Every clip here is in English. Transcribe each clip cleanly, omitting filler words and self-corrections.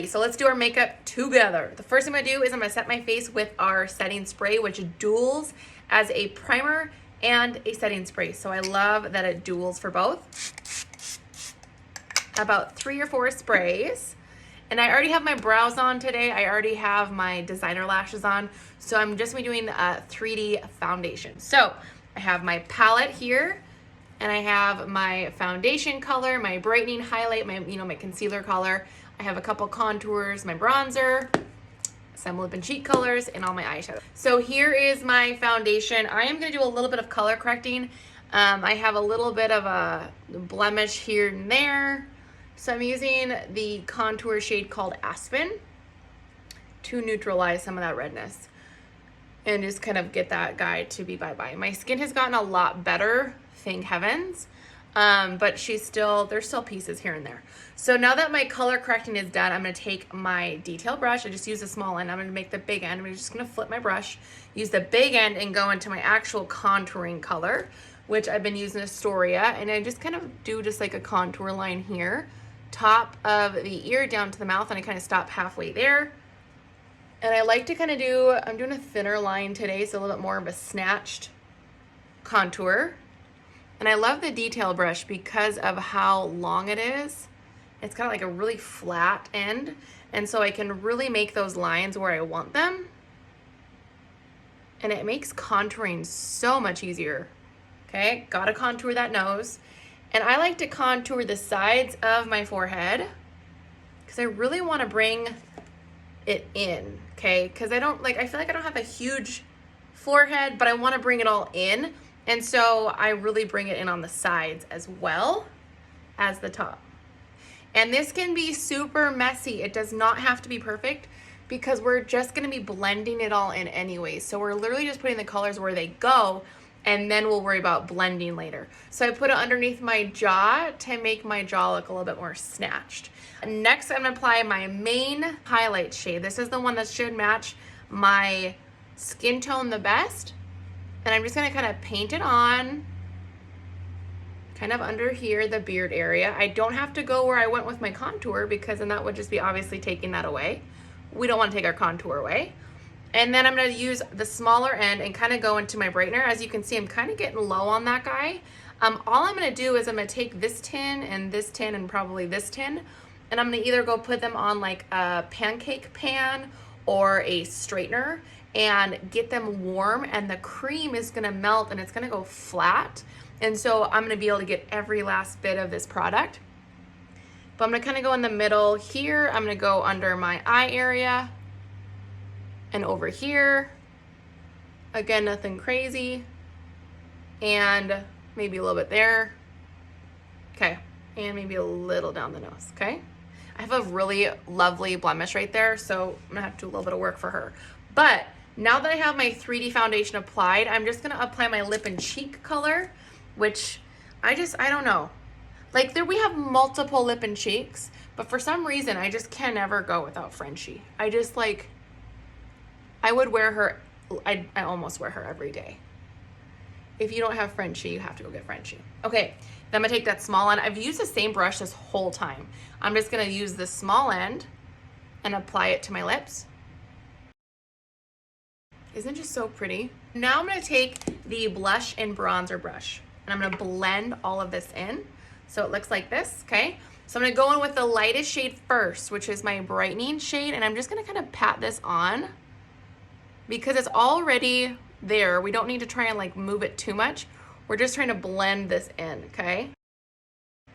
So let's do our makeup together. The first thing I'm gonna do is I'm gonna set my face with our setting spray, which duals as a primer and a setting spray. So I love that it duals for both. About 3 or 4 sprays. And I already have my brows on today. I already have my designer lashes on. So I'm just gonna be doing a 3D foundation. So I have my palette here, and I have my foundation color, my brightening highlight, my concealer color. I have a couple contours, my bronzer, some lip and cheek colors, and all my eyeshadow. So here is my foundation. I am gonna do a little bit of color correcting. I have a little bit of a blemish here and there. So I'm using the contour shade called Aspen to neutralize some of that redness and just kind of get that guy to be bye-bye. My skin has gotten a lot better, thank heavens. But there's still pieces here and there. So now that my color correcting is done, I'm gonna take my detail brush. I just use the small end. I'm gonna make the big end. I'm just gonna flip my brush, use the big end, and go into my actual contouring color, which I've been using Astoria. And I just kind of do just like a contour line here, top of the ear down to the mouth, and I kind of stop halfway there. And I like to kind of I'm doing a thinner line today, so a little bit more of a snatched contour. And I love the detail brush because of how long it is. It's kind of like a really flat end. And so I can really make those lines where I want them. And it makes contouring so much easier. Okay, gotta contour that nose. And I like to contour the sides of my forehead because I really want to bring it in, okay? Because I feel like I don't have a huge forehead, but I want to bring it all in. And so I really bring it in on the sides as well as the top. And this can be super messy. It does not have to be perfect because we're just gonna be blending it all in anyway. So we're literally just putting the colors where they go, and then we'll worry about blending later. So I put it underneath my jaw to make my jaw look a little bit more snatched. Next, I'm gonna apply my main highlight shade. This is the one that should match my skin tone the best. And I'm just gonna kind of paint it on, kind of under here, the beard area. I don't have to go where I went with my contour because then that would just be obviously taking that away. We don't want to take our contour away. And then I'm gonna use the smaller end and kind of go into my brightener. As you can see, I'm kind of getting low on that guy. All I'm gonna do is I'm gonna take this tin and probably this tin, and I'm gonna either go put them on like a pancake pan or a straightener and get them warm, and the cream is gonna melt and it's gonna go flat. And so I'm gonna be able to get every last bit of this product. But I'm gonna kind of go in the middle here. I'm gonna go under my eye area and over here. Again, nothing crazy. And maybe a little bit there. Okay, and maybe a little down the nose, okay? I have a really lovely blemish right there, so I'm gonna have to do a little bit of work for her. But now that I have my 3D foundation applied, I'm just gonna apply my lip and cheek color, which I don't know. Like we have multiple lip and cheeks, but for some reason, I just can never go without Frenchie. I would wear her, I almost wear her every day. If you don't have Frenchie, you have to go get Frenchie. Okay, then I'm gonna take that small end. I've used the same brush this whole time. I'm just gonna use the small end and apply it to my lips. Isn't it just so pretty? Now I'm gonna take the blush and bronzer brush, and I'm gonna blend all of this in so it looks like this, okay? So I'm gonna go in with the lightest shade first, which is my brightening shade, and I'm just gonna kind of pat this on because it's already there. We don't need to try and like move it too much. We're just trying to blend this in, okay?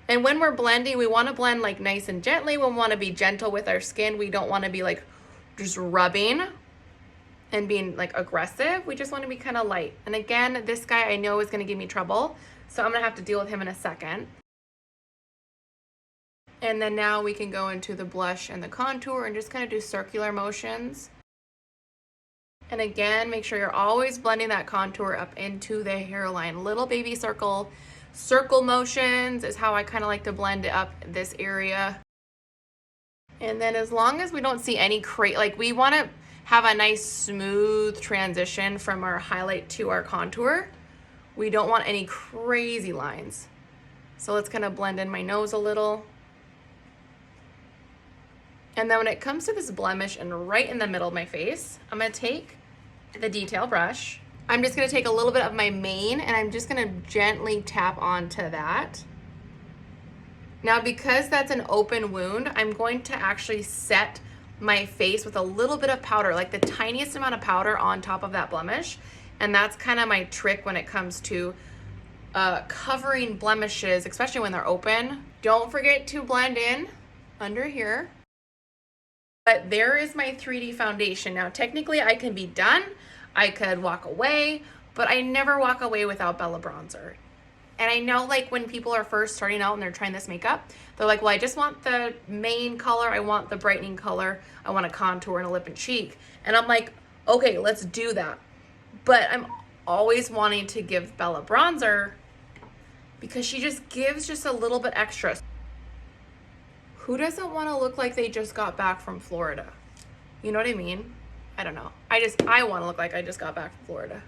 And when we're blending, we wanna blend like nice and gently. We wanna be gentle with our skin. We don't wanna be like just rubbing and being like aggressive. We just wanna be kind of light. And again, this guy I know is gonna give me trouble, so I'm gonna have to deal with him in a second. And then now we can go into the blush and the contour and just kind of do circular motions. And again, make sure you're always blending that contour up into the hairline. Little baby circle motions is how I kind of like to blend it up this area. And then as long as we don't see any we want to have a nice smooth transition from our highlight to our contour. We don't want any crazy lines. So let's kind of blend in my nose a little. And then when it comes to this blemish and right in the middle of my face, I'm gonna take the detail brush. I'm just gonna take a little bit of my mane and I'm just gonna gently tap onto that. Now, because that's an open wound, I'm going to actually set my face with a little bit of powder, like the tiniest amount of powder on top of that blemish. And that's kind of my trick when it comes to covering blemishes, especially when they're open. Don't forget to blend in under here. But there is my 3D foundation. Now, technically I can be done. I could walk away, but I never walk away without Bella Bronzer. And I know, like, when people are first starting out and they're trying this makeup, they're like, well, I just want the main color. I want the brightening color. I want a contour and a lip and cheek. And I'm like, okay, let's do that. But I'm always wanting to give Bella Bronzer because she just gives just a little bit extra. Who doesn't want to look like they just got back from Florida? You know what I mean? I don't know. I want to look like I just got back from Florida.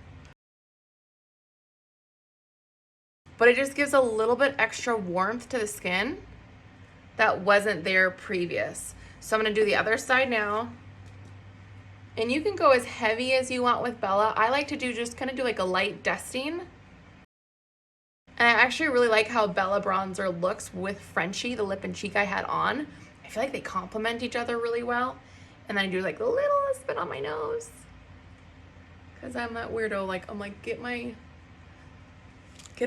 But it just gives a little bit extra warmth to the skin that wasn't there previous. So I'm gonna do the other side now. And you can go as heavy as you want with Bella. I like to just kind of do like a light dusting. And I actually really like how Bella Bronzer looks with Frenchie, the lip and cheek I had on. I feel like they complement each other really well. And then I do like the littlest bit on my nose. Cause I'm that weirdo, like, I'm like, get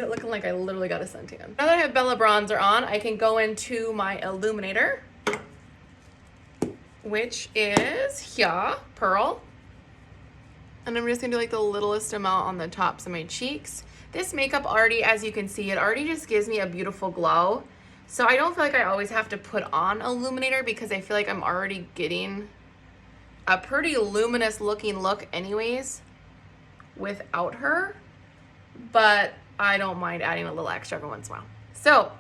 it looking like I literally got a suntan. Now that I have Bella Bronzer on, I can go into my illuminator, which is here, Pearl. And I'm just gonna do like the littlest amount on the tops of my cheeks. This makeup already, as you can see, it already just gives me a beautiful glow. So I don't feel like I always have to put on illuminator because I feel like I'm already getting a pretty luminous looking look anyways without her. But I don't mind adding a little extra every once in a while. So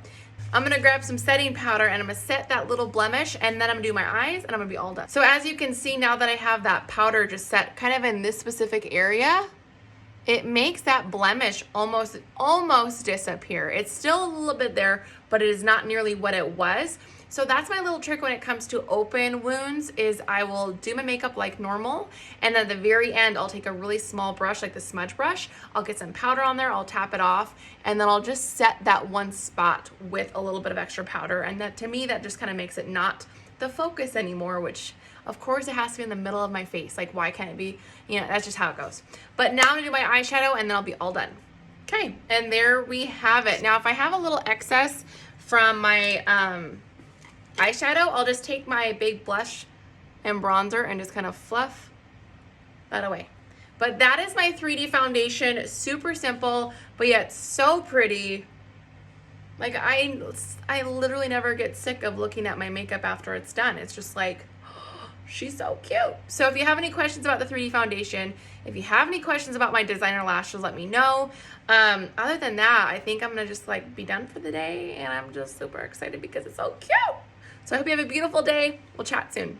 I'm gonna grab some setting powder and I'm gonna set that little blemish and then I'm gonna do my eyes and I'm gonna be all done. So as you can see, now that I have that powder just set kind of in this specific area, it makes that blemish almost disappear. It's still a little bit there, but it is not nearly what it was. So that's my little trick when it comes to open wounds is I will do my makeup like normal. And then at the very end, I'll take a really small brush, like the smudge brush. I'll get some powder on there. I'll tap it off. And then I'll just set that one spot with a little bit of extra powder. And that, to me, that just kind of makes it not the focus anymore, which of course it has to be in the middle of my face. Like, why can't it be, you know, that's just how it goes. But now I'm gonna do my eyeshadow and then I'll be all done. Okay, and there we have it. Now, if I have a little excess from my, eyeshadow, I'll just take my big blush and bronzer and just kind of fluff that away. But that is my 3D foundation. Super simple, but yet so pretty. Like I literally never get sick of looking at my makeup after it's done. It's just like, oh, she's so cute. So if you have any questions about the 3D foundation, if you have any questions about my designer lashes, let me know. Other than that, I think I'm gonna just like be done for the day and I'm just super excited because it's so cute. So I hope you have a beautiful day. We'll chat soon.